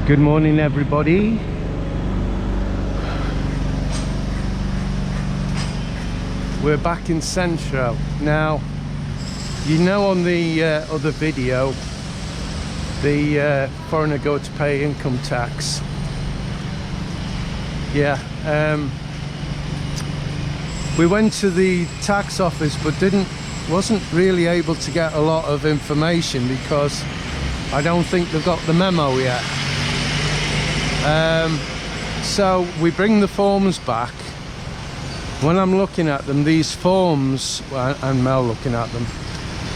Good morning, everybody. We're back in Centro now. You know, on the other video, the foreigner go to pay income tax. Yeah, we went to the tax office but wasn't really able to get a lot of information because I don't think they've got the memo yet. So we bring the forms back. When I'm looking at them, these forms, and Mel looking at them,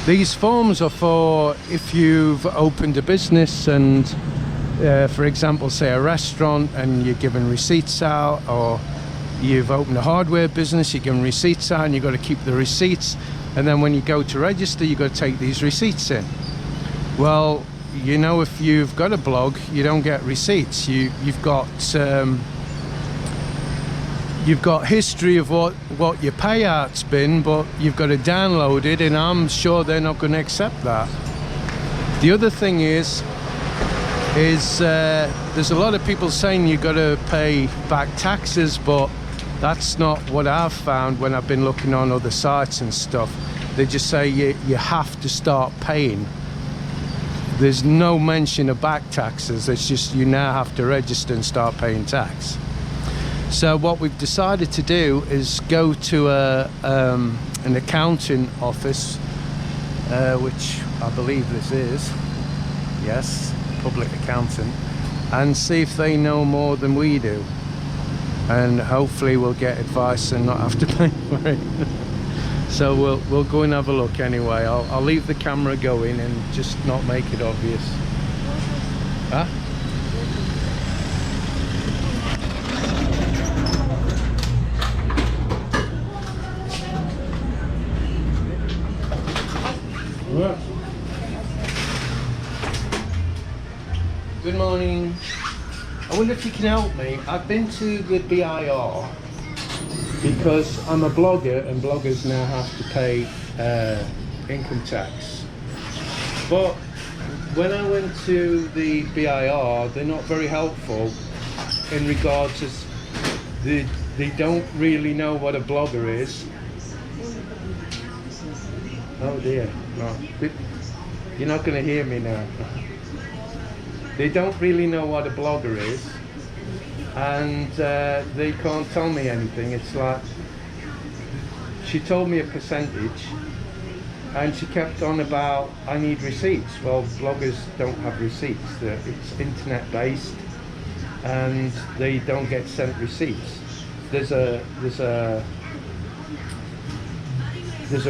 these forms are for if you've opened a business and for example, say a restaurant, and you're giving receipts out, or you've opened a hardware business, you're giving receipts out and you've got to keep the receipts, and then when you go to register you've got to take these receipts in. Well, you know, if you've got a blog, you don't get receipts. You've got history of what your payout's been, but you've got to download it, and I'm sure they're not going to accept that. The other thing is there's a lot of people saying you've got to pay back taxes, but that's not what I've found when I've been looking on other sites and stuff. They just say you have to start paying. There's no mention of back taxes. It's just you now have to register and start paying tax. So what we've decided to do is go to an accounting office, which I believe this is, yes, public accountant, and see if they know more than we do, and hopefully we'll get advice and not have to pay for it. So we'll go and have a look anyway. I'll leave the camera going and just not make it obvious. Huh? Good morning. I wonder if you can help me. I've been to the BIR because I'm a blogger, and bloggers now have to pay income tax. But when I went to the BIR, they're not very helpful in regards to they don't really know what a blogger is. Oh dear, no. You're not going to hear me now. They don't really know what a blogger is, and they can't tell me anything. It's like, she told me a percentage, and she kept on about, I need receipts. Well, bloggers don't have receipts. It's internet based, and they don't get sent receipts. There's a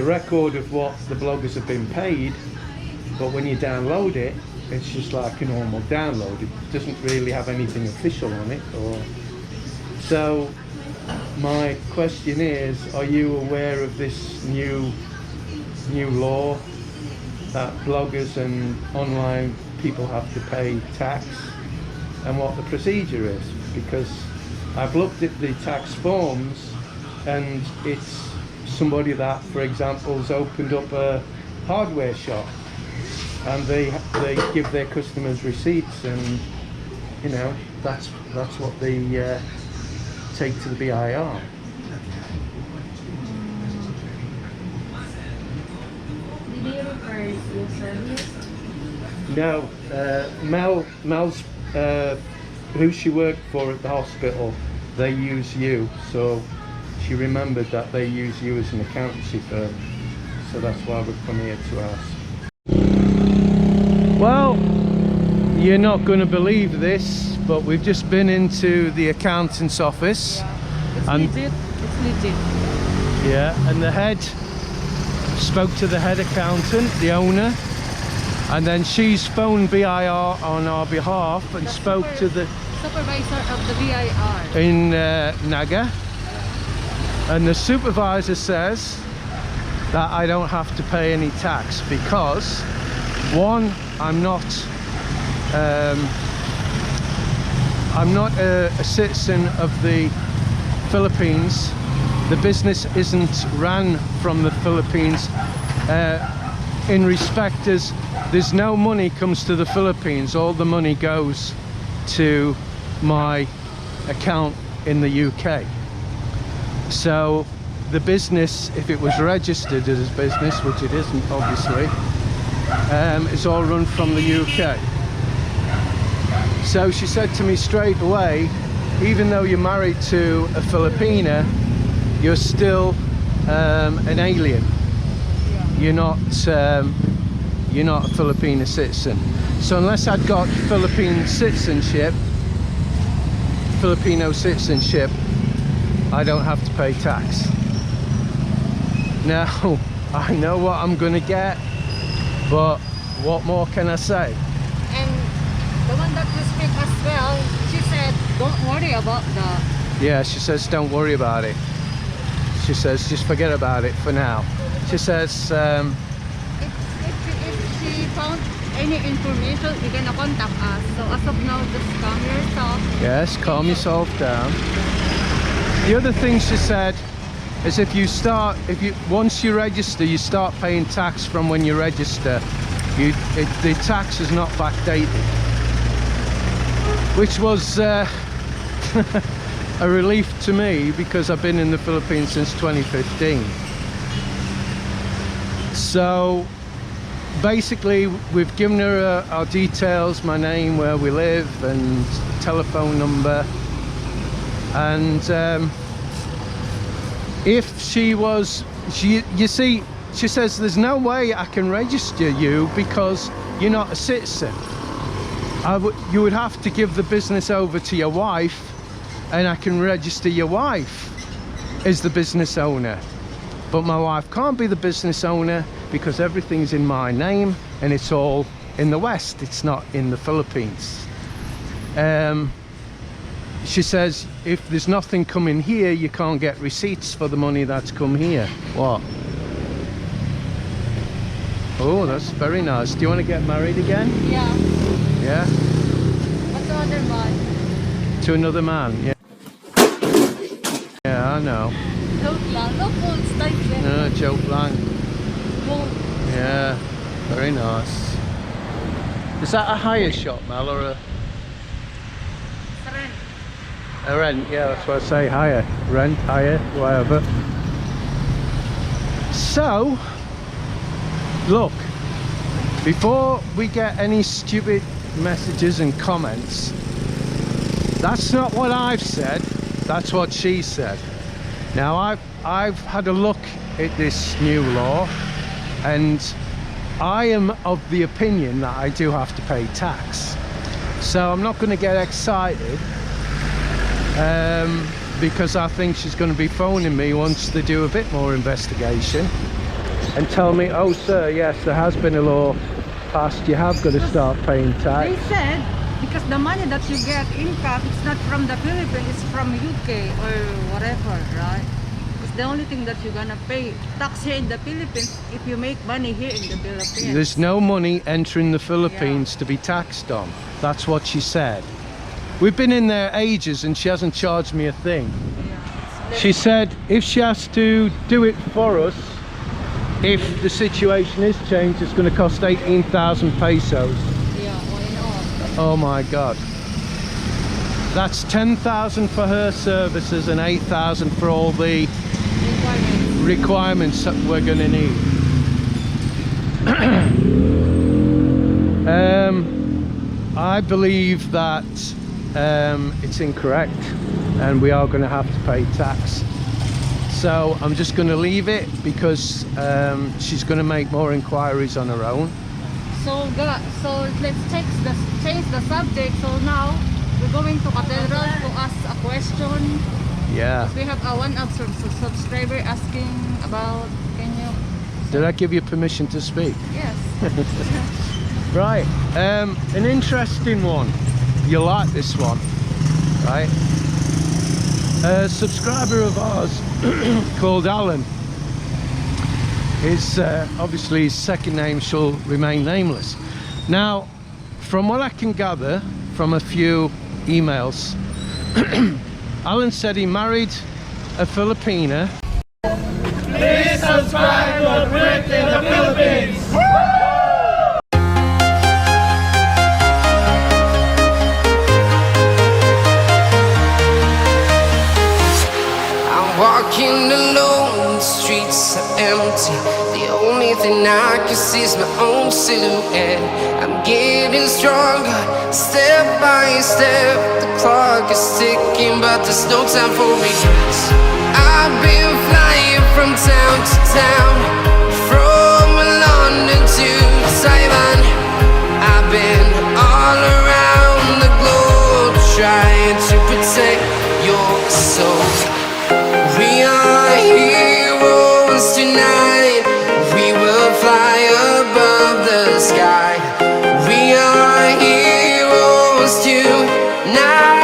record of what the bloggers have been paid, but when you download it, it's just like a normal download. It doesn't really have anything official on it. So my question is, are you aware of this new law that bloggers and online people have to pay tax, and what the procedure is? Because I've looked at the tax forms, and it's somebody that, for example, has opened up a hardware shop, and they give their customers receipts, and you know, that's what they take to the BIR. Did you refer your service? No, Mel's who she worked for at the hospital, they use you, so she remembered that they use you as an accountancy firm, so that's why we've come here to ask. Well, you're not going to believe this, but we've just been into the accountant's office. It's legit. It's legit. Yeah, and the head spoke to the head accountant, the owner, and then she's phoned BIR on our behalf and spoke to the supervisor of the BIR in Naga, and the supervisor says that I don't have to pay any tax because, one, I'm not a citizen of the Philippines. The business isn't ran from the Philippines. In respect as there's no money comes to the Philippines, all the money goes to my account in the UK. So the business, if it was registered as a business, which it isn't obviously, is all run from the UK. So she said to me straight away, even though you're married to a Filipina, you're still an alien. You're not a Filipino citizen. So unless I'd got Filipino citizenship, I don't have to pay tax. Now, I know what I'm gonna get, but what more can I say? And the one that you speak as well, she said, don't worry about that. Yeah, she says, don't worry about it. She says, just forget about it for now. She says, If she found any information, you're gonna contact us. So as of now, just calm yourself. yes, calm yourself down. The other thing she said is once you register, you start paying tax from when you register. The tax is not backdated, which was a relief to me because I've been in the Philippines since 2015. So basically we've given her our details, my name, where we live, and telephone number, and if she says there's no way I can register you because you're not a citizen. You would have to give the business over to your wife, and I can register your wife as the business owner. But my wife can't be the business owner because everything's in my name and it's all in the West, it's not in the Philippines. She says if there's nothing coming here, you can't get receipts for the money that's come here. What? Oh, that's very nice. Do you want to get married again? Yeah. Yeah? But the other man. To another man? Yeah. Yeah, I know. Joke lang. No phones like that. No, joke lang. Phone. Yeah, very nice. Is that a hire shop, Mel, or a Rent. rent? Yeah, that's what I say, hire. Rent, hire, whatever. So, look, before we get any stupid messages and comments, that's not what I've said, that's what she said. Now I've had a look at this new law, and I am of the opinion that I do have to pay tax. So I'm not going to get excited because I think she's going to be phoning me once they do a bit more investigation and tell me, oh sir, yes, there has been a law passed, you have got to start paying tax. They said because the money that you get income, it's not from the Philippines, it's from UK or whatever, right? It's the only thing that you're gonna pay tax here in the Philippines if you make money here in the Philippines. There's no money entering the Philippines to be taxed on. That's what she said. We've been in there ages and she hasn't charged me a thing. Yeah, She said if she has to do it for us, if the situation is changed, it's going to cost 18,000 pesos. yeah, why not? Oh my God. That's 10,000 for her services and 8,000 for all the requirements that we're going to need. I believe that it's incorrect and we are going to have to pay tax. So I'm just going to leave it because she's going to make more inquiries on her own. So let's change the subject. So now we're going to Cathedral to ask a question. Yeah. We have one subscriber asking about, can you? Did I give you permission to speak? Yes. Right. An interesting one. You'll like this one, right? A subscriber of ours called Alan. Obviously his second name shall remain nameless. Now, from what I can gather from a few emails, Alan said he married a Filipina. Please subscribe to Brit in the Philippines. Walking alone, the streets are empty. The only thing I can see is my own silhouette. I'm getting stronger, step by step. The clock is ticking, but there's no time for regrets. I've been flying from town to town, from London to Taiwan. I've been all around the globe, trying to protect your soul. We are heroes tonight. We will fly above the sky. We are heroes tonight.